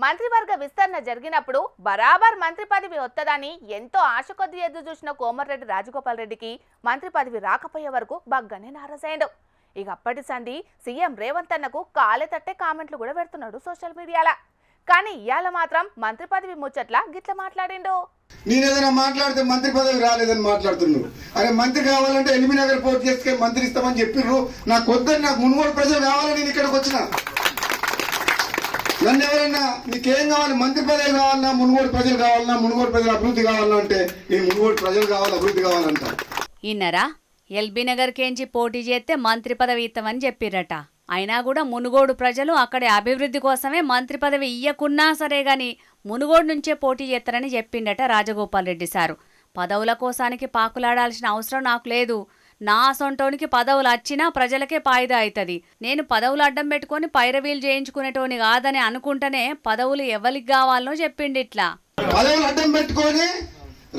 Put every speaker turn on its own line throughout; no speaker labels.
మంత్రివర్గ విస్తరణ జరిగినప్పుడు బరాబర్ మంత్రి పదవి వస్తదని ఎంతో ఆశ కొద్ది ఎదురు చూసిన కోమటిరెడ్డి రాజగోపాల్ రెడ్డికి మంత్రి పదవి రాకపోయే వరకు బగ్గనే నారాజైండు. ఇక అప్పటి సంధి సీఎం రేవంత్ అన్నకు కాలే తట్టే కామెంట్లు కూడా పెడుతున్నాడు సోషల్ మీడియాలో. కానీ ఇయాల మాత్రం మంత్రి పదవి ముచ్చట్ల గిట్ల మాట్లాడిండు.
నేను ఏదైనా మాట్లాడితే మంత్రి పదవి రాలేదని మాట్లాడుతున్నారు. అరే మంత్రి కావాలంటే ఎల్బీ నగర్ పోటీ చేసుకొని మంత్రి ఇస్తామని చెప్పిర్రు. నాకు వద్దని, నాకు మునుగోడు ప్రజలు కావాలని నేను ఇక్కడికి వచ్చిన. నన్ను ఎవరన్నా నీకేం కావాలి, మంత్రి పదవి కావాలన్నా, మునుగోడు ప్రజలు కావాలన్నా, మునుగోడు ప్రజల అభివృద్ధి కావాలన్నా అంటే నేను మునుగోడు ప్రజలు కావాలి, అభివృద్ధి కావాలంట.
ఇన్నరా ఎల్బీ నగర్ కేంచి పోటీ చేస్తే మంత్రి పదవి ఇస్తామని చెప్పిరట. అయినా కూడా మునుగోడు ప్రజలు అక్కడి అభివృద్ధి కోసమే మంత్రి పదవి ఇయ్యకున్నా సరే గాని మునుగోడు నుంచే పోటీ చేస్తారని చెప్పిండట రాజగోపాల్ రెడ్డి సారు. పదవుల కోసానికి పాకులాడాల్సిన అవసరం నాకు లేదు. నా సొంటోనికి పదవులు వచ్చినా ప్రజలకే పాయిదా అవుతుంది. నేను పదవులు అడ్డం పెట్టుకుని పైరవీలు చేయించుకునేటోని కాదని అనుకుంటేనే పదవులు ఎవరికి కావాలనో చెప్పిండి. ఇట్లా
పదవులు అడ్డం పెట్టుకొని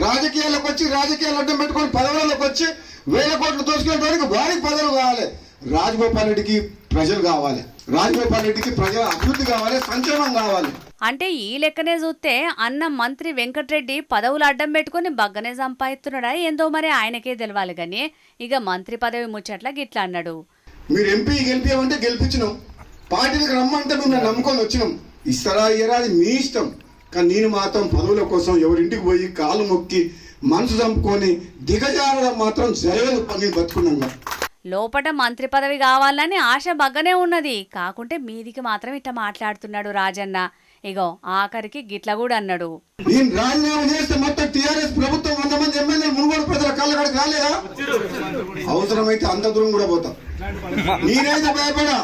రాజకీయాలకు వచ్చి, రాజకీయాలు అడ్డం పెట్టుకొని పదవులకు వచ్చి వేల కోట్లు దోచుకునేటోనికి వారికి పదవులు కావాలి. రాజగోపాల్ రెడ్డికి ప్రజలు కావాలి, రాజగోపాల్ రెడ్డికి ప్రజల అభివృద్ధి కావాలి, సంక్షేమం కావాలి.
అంటే ఈ లెక్కనే చూస్తే అన్న మంత్రి వెంకటరెడ్డి పదవులు అడ్డం పెట్టుకుని బగ్గనే సంపాదిస్తున్నాడా ఏందో మరి ఆయనకే తెలవాలి. కానీ ఇక మంత్రి పదవి ముచ్చట్ల గిట్లా అన్నాడు.
మీరు ఎంపీ గెలిపామంటే గెలిపించినాం, పార్టీలకు రమ్మంటే మేము నమ్ముకొని వచ్చినాం. ఇస్తారా ఇయ్యరా అది మీ ఇష్టం. కానీ నేను మాత్రం పదవుల కోసం ఎవరింటికి పోయి కాలు మొక్కి మనసు చంపుకొని దిగజారడం మాత్రం జరగదు. నేను బతుకున్నాగా
లోపట మంత్రి పదవి కావాలని ఆశ బగ్గనే ఉన్నది. కాకుంటే మీదికి మాత్రం ఇట్లా మాట్లాడుతున్నాడు రాజన్న. ఇగో ఆఖరికి గిట్ల కూడా అన్నాడు.
నేను రాజీనామా చేస్తే మొత్తం టీఆర్ఎస్ ప్రభుత్వం 100 మంది ఎమ్మెల్యేలు మునుగోడు ప్రజల కళ్ళగడికి రాలేదా? అవసరమైతే అంత దూరం కూడా పోతా. నేనైతే భయపడా.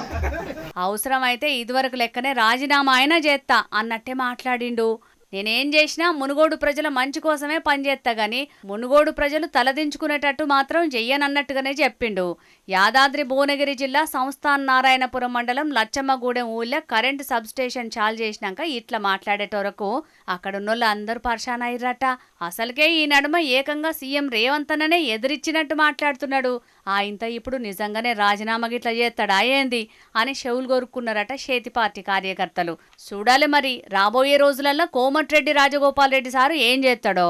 అవసరమైతే ఇదివరకు లెక్కనే రాజీనామా అయినా చేస్తా అన్నట్టే మాట్లాడిండు. నేనేం చేసినా మునుగోడు ప్రజల మంచి కోసమే పనిచేస్తా గాని మునుగోడు ప్రజలు తలదించుకునేటట్టు మాత్రం చెయ్యనన్నట్టుగానే చెప్పిండు. యాదాద్రి భువనగిరి జిల్లా సంస్థాన్ నారాయణపురం మండలం లచ్చమ్మగూడెం ఊళ్ళో కరెంటు సబ్స్టేషన్ చాలు చేసినాక ఇట్లా మాట్లాడేటోరకు అక్కడున్నోళ్ళు అందరూ పర్షాన్ అయ్యారట. అసలుకే ఈ నడుమ ఏకంగా సీఎం రేవంత్ అన్ననే ఎదురిచ్చినట్టు మాట్లాడుతున్నాడు. ఇంత ఇప్పుడు నిజంగానే రాజీనామా గిట్లా చేస్తాడా ఏంది అని చెవులు కోరుకున్నారట చేతి పార్టీ కార్యకర్తలు. చూడాలి మరి రాబోయే రోజులలో కోమటిరెడ్డి రాజగోపాల్ రెడ్డి సారు ఏం చేస్తాడో.